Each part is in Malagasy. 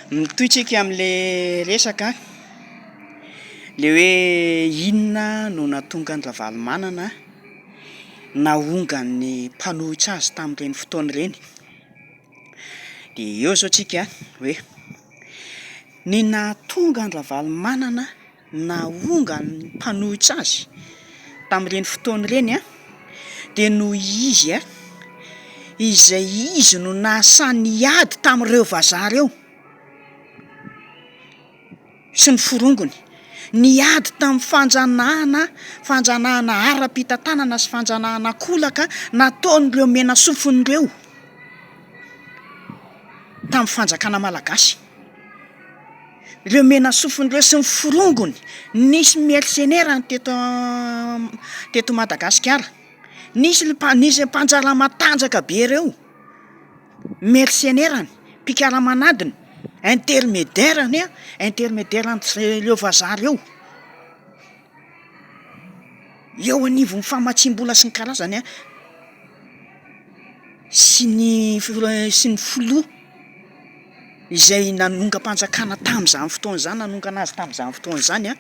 Mitohitsika am'le resaka le hoe inona no nahatonga ny ravalomanana nahongan'ny mpanohitra azy tam'ireny fotoana ireny. De eo zao tsika hoe ny nahatonga ny ravalomanana nahongan'ny mpanohitra azy tam'ireny fotoana ireny de noho izy izay izy no nahasahy ady tam'ireo vazaha reo sy ny forongony, niady tamin'ny fanjanahana ara-pitantanana sy fanjanahana kolaka nataon'ireo mena sofon'ireo tamin'ny fanjakana malagasy. Ireo mena sofon'ireo sy ny forongony nisy mercenaire teto Madagasikara, nisy mpanjara matanjaka be reo, mercenaire, mpikaramanadiny, intermédiaire ireo vazaha reo. Eo anivon'ny famatsiam-bola sy ny karazany sy ny filoha izay nanonga-panjakana tam'izany fotoana zany, nanonga anazy tam'izany fotoana zany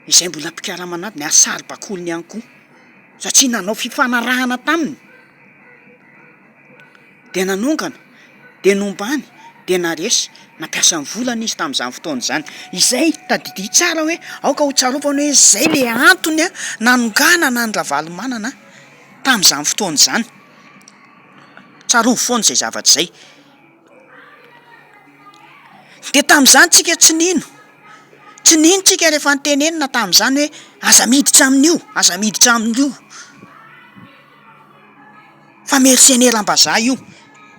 izay mbola mpikaramanadiny ary saribakolony ihany koa satria nanao fifanarahana taminy de nanongana de nombany de naresy, nampiasa ny volana izy tam'izany fotoana zany. Izay tadidia tsara hoe aoka ho tsarovana hoe zay le antony nanonganana ny ravalomanana tam'izany fotoana zany. Tsarovo foana zay zavatra zay. De tam'izany tsika tsy nino tsika rehefa nitenenina tam'izany hoe aza miditra amin'io, fa mercenaire am-bazaha io,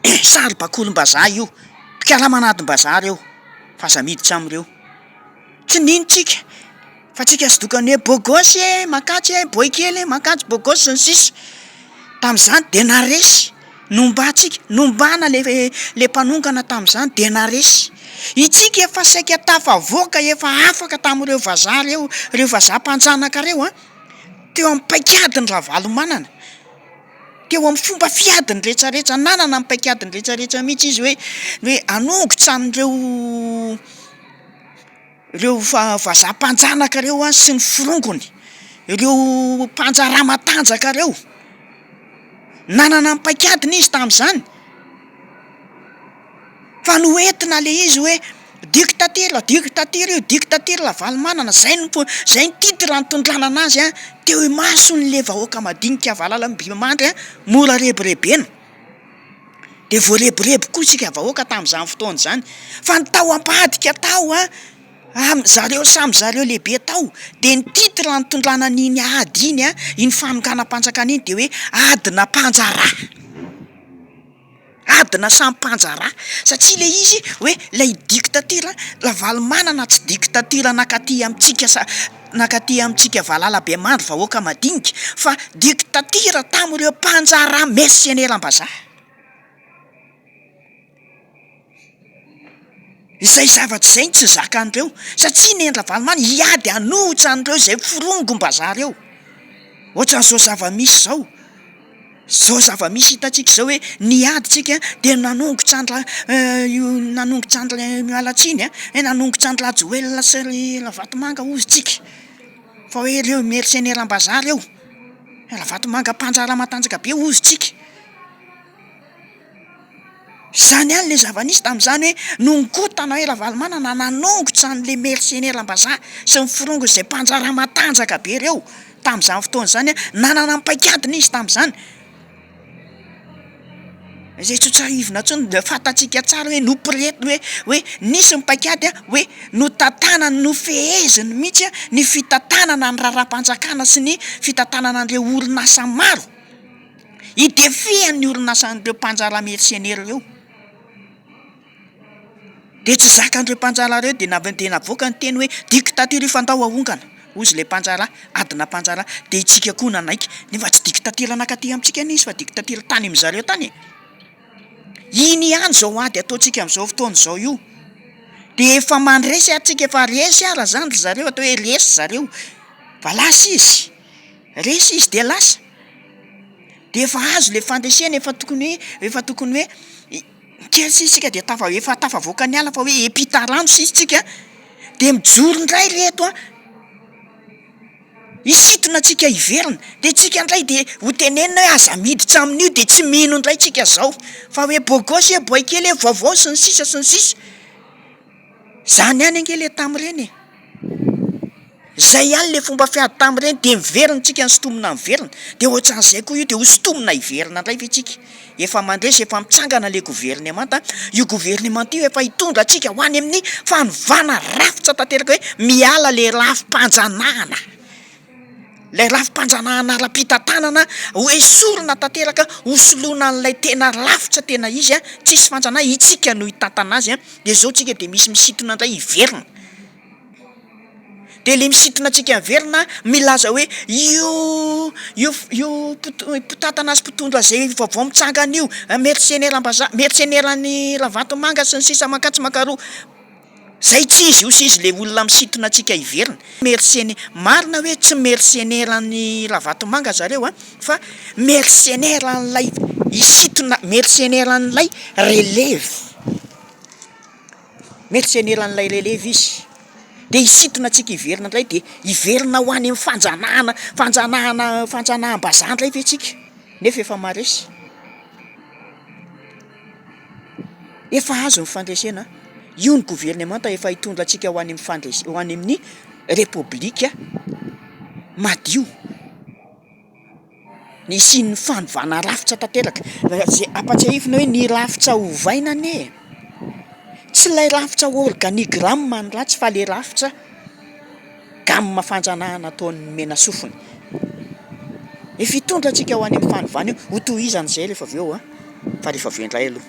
saribakolom-bazaha io, mpikaramanadin-bazaha reo, fa aza miditra am'ireo. Tsy nino tsika fa tsika sy dokany hoe bôgôsy makatsy boykely makatsy bôgôsy sy ny sisa. Tam'izany de naresy, nombana le mpanongana tam'izany de naresy. Itsika efa saika tafavoaka, efa afaka tam'ireo vazaha reo, reo vazaha mpanjanaka reo teo amin'ny paikadin'ny ravalomanana, teo amin'ny fomba fiadiny rehetrarehetra, nanana ny paikadiny rehetrarehetra mihitsy izy hoe anongotra reo vazaha mpanjanaka reo sy ny forongony, ireo mpanjara matanjaka reo, nanana ny paikadiny izy tam'izany. Fa noentina le izy hoe dictature ravalomanana, zay ny titre nitondrana azy teo imason'le vahoaka madinika Valala Ambimandry mora rebirebena. De voareborebo koa tsika vahoaka tam'izany fotoana zany, fa ny tao ampadika tao zareo samy zareo lehibe tao de ny titre nitondrana an'iny ady iny iny fanonganam-panjakana iny de hoe adina mpanjara, adina samy mpanjara, satria le izy hoe lay dictature ravalomanana tsy dictature nakaty amitsika Valala Ambimandry vahoaka madinika, fa dictature tam'ireo mpanjara mercenaire am-bazaha. Izay zavatra zay tsy zakan'ireo satria ny ravalomanana hiady hanohitra an'ireo zay forongom-bazaha reo. Ohatran'izao zava-misy hitantsika zao hoe niady tsika de nanongotra andra mialatsiny nanongotra andra Joel sy Lavatomanga ozy tsika, fa hoe reo mercenaire am-bazaha reo, Lavatomanga mpanjara matanjaka be ozy tsika. Zany ihany le zava-nisy tam'izany hoe nongotana hoe ravalomanana nanongotra an'le mercenaire am-bazaha sy ny forongony zay mpanjara matanjaka be reo tam'izany fotoana zany nanana ny paikadiny izy tam'izany. Izay tsotsahivina tsony de fantatsika tsara hoe noporety hoe nisy ny paikady hoe notantanany, nofeheziny mihitsy ny fitantanana ny raharaham-panjakana sy ny fitantanana an'ireo orinasa maro idefehan'ny orinasan'ireo mpanjara mercenaire reo. De tsy zakan'ireo mpanjara reo de navoaka ny teny hoe dictature io fandao ahongana ozy le mpanjara, adina mpanjara. De itsika koa nanaiky nefa tsy dictature nakaty amitsika izy fa dictature tany am'zareo tany. Iny ihany zao ady ataontsika am'izao fotoana zao io, de efa mandresy atsika, efa resy ara zany zareo, atao hoe resy zareo, fa lasa izy, resy izy de lasa, de efa azo le fandresena, efa tokony hoe kely sisika de efa tafavoaka ny ala fa hoe epita rano sisitsika de mijoro ndray reto a isitona tsika iverina de tsika ndray de ho tenenina hoe aza miditra amin'io de tsy mino ndray tsika zao fa hoe bogosy e boy kely e vaovao sy ny sisa zany any ange le tam'ireny e zay ihany le fomba fiady tam'ireny de miverina tsika ny sotomina miverina de ohatran'izay koa io de ho sotomina iverina ndray ve tsika efa mandresy efa mitsangana le gouvernemanta io gouvernemanta io efa hitondra atsika ho any amin'ny fanovana rafitra tanteraka hoe miala le rafim-panjanahana le rafim-panjanahana ara-pitantanana hoe sorona tanteraka hosoloana an'ilay tena rafitra tena izy a tsisy fanjanaha itsika no hitantana azy a de zao tsika de misy misintona ndray iverina de le misintona atsika miverina milaza hoe io potantana azy mpitondra zay vaovao mitsangana io mercenaire-ny Ravatomanga sy ny sisa makatso makaroa zay tsy izy io sy izy le olona misintona atsika iverina marina hoe tsy mercenaire-ny Ravatomanga zareo a fa mercenaire an'ilay isintona mercenaire an'ilay relève mercenaire an'ilay relève izy de isintona atsika iverina ndray de iverina ho any amin'ny fanjanaham-bazaha ndray ve tsika nefa efa maresy efa azo ny fandresena io ny gouvernemanta efa hitondra atsika ho any amin'ny repoblika madio ny sy ny fanovana rafitra tanteraka zay ampatsiahifina hoe ny rafitra ovaina ane tsy lay rafitra organigramme ny ratsy fa le rafitra gamma fanjanahana ataon'ny mena sofiny efa hitondra atsika ho any amin'ny fanovana io ho tohizan'izay rehefa avy eo a fa rehefa avy indray aloha